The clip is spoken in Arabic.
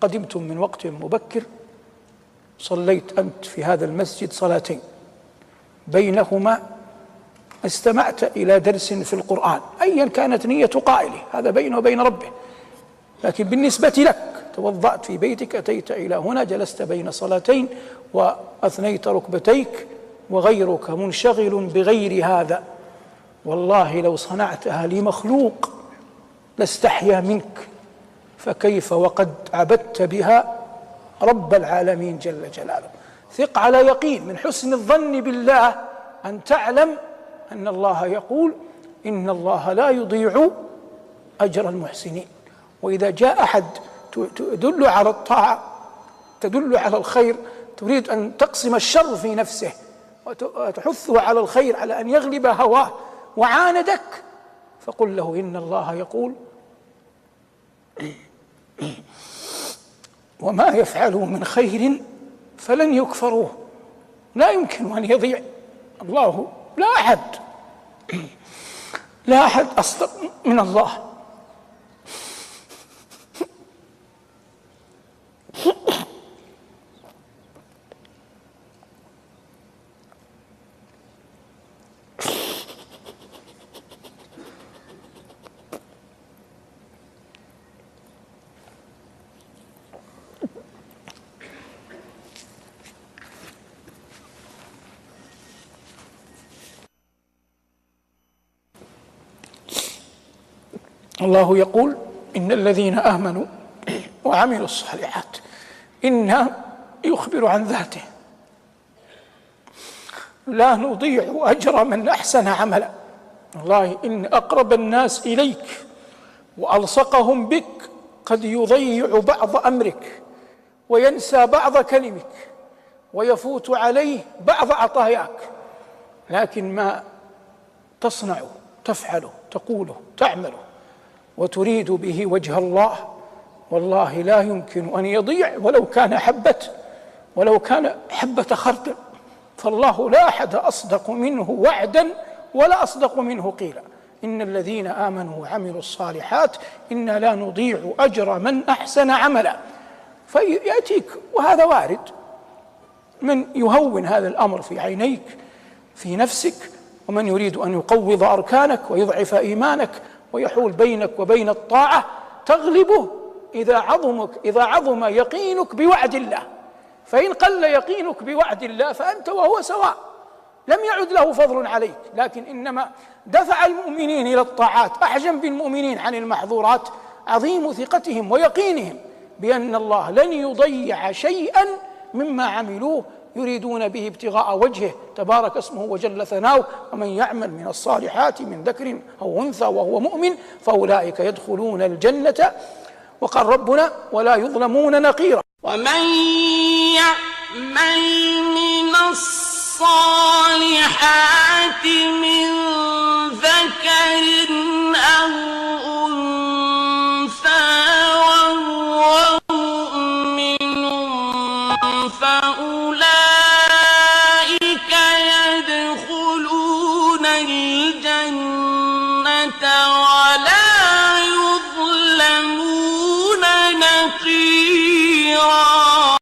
قدمتم من وقت مبكر، صليت أنت في هذا المسجد صلاتين، بينهما استمعت إلى درس في القرآن أيا كانت نية قائله، هذا بينه وبين ربه، لكن بالنسبة لك توضأت في بيتك، أتيت إلى هنا، جلست بين صلاتين وأثنيت ركبتيك وغيرك منشغل بغير هذا، والله لو صنعتها لمخلوق لاستحيا منك، فكيف وقد عبدت بها رب العالمين جل جلاله. ثق على يقين، من حسن الظن بالله أن تعلم أن الله يقول: إن الله لا يضيع أجر المحسنين. وإذا جاء أحد تدل على الطاعة، تدل على الخير، تريد أن تقسم الشر في نفسه وتحثه على الخير، على أن يغلب هواه وعاندك، فقل له: إن الله يقول: وما يفعلوا من خير فلن يكفروه. لا يمكن أن يضيع الله، لا أحد أصدق من الله. الله يقول: إن الذين آمنوا وعملوا الصالحات، إن يخبر عن ذاته، لا نضيع أجر من أحسن عملا. والله إن أقرب الناس إليك وألصقهم بك قد يضيع بعض أمرك وينسى بعض كلمك ويفوت عليه بعض عطاياك، لكن ما تصنع تفعله تقوله تعمله وتريد به وجه الله، والله لا يمكن أن يضيع ولو كان حبة خردل، فالله لا أحد أصدق منه وعدا ولا أصدق منه قيلا. إن الذين آمنوا وعملوا الصالحات إنا لا نضيع أجر من أحسن عملا. فيأتيك، وهذا وارد، من يهون هذا الأمر في عينيك في نفسك، ومن يريد أن يقوض أركانك ويضعف إيمانك ويحول بينك وبين الطاعة، تغلبه إذا عظم يقينك بوعد الله. فإن قل يقينك بوعد الله فأنت وهو سواء، لم يعد له فضل عليك، لكن إنما دفع المؤمنين إلى الطاعات أحجم بالمؤمنين عن المحظورات عظيم ثقتهم ويقينهم بأن الله لن يضيع شيئا مما عملوه يريدون به ابتغاء وجهه تبارك اسمه وجل ثناؤه: ومن يعمل من الصالحات من ذكر أو أنثى وهو مؤمن فأولئك يدخلون الجنة. وقال ربنا: ولا يظلمون نقيرا. ومن يعمل من الصالحات